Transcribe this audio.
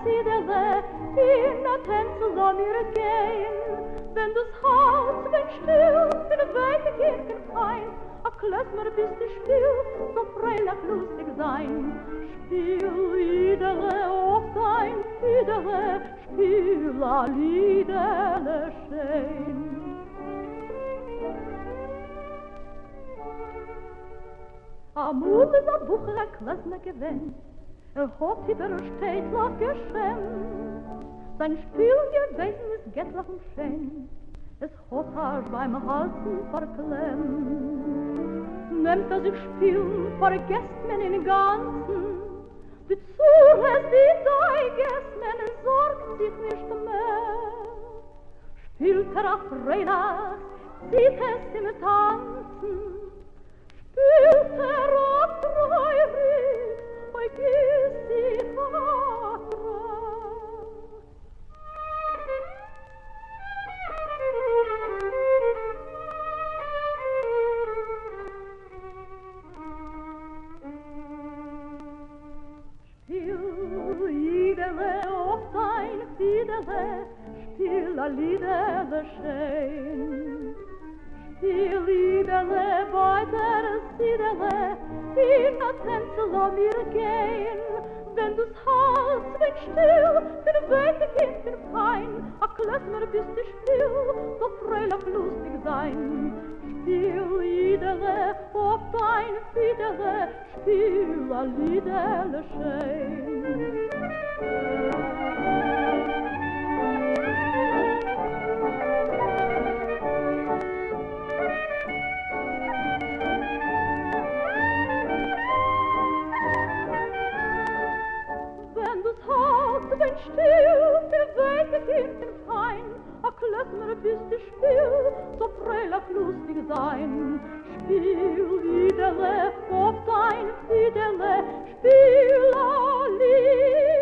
Siedele, in der Tänzel soll mir gehen. Wenn das Haus, wenn still, in weite Kirchen fein, a Klezmer bist du still, so freilich lustig sein. Spiel, Idele, auf dein Fiedele, spiel a Liedele schön. Amul ist a Bucher a Klezmer gewinnt, hat über Städtler geschämt. Sein Spiel gewesen ist göttlich und schön, es hat er beim Halsen verklemmt. Nimmt sich spielen, vergesst man in Ganzen, die Zures, die Deiges, man sorgt sich nicht mehr. Spielt er auf Freitag, sieht es im Tanzen, spielt er auf Treurig, oi giss die Vater. Spiel a Liedele schön. Spiel Liedele bei der Siedele, in der Tänzel soll mir gehen. Wenn du's Haus, wenn still, wenn weite Kinder fein, a Klezmer bist du still, so freilich lustig sein. Spiel Liedele auf dein Fiedele, spiel a Liedele schön. Wenn still, für weite Kirchen fein, a Klezmer bist du still, so freilich lustig sein. Spiel Liedele auf dein Fiedele, spiel a Lied.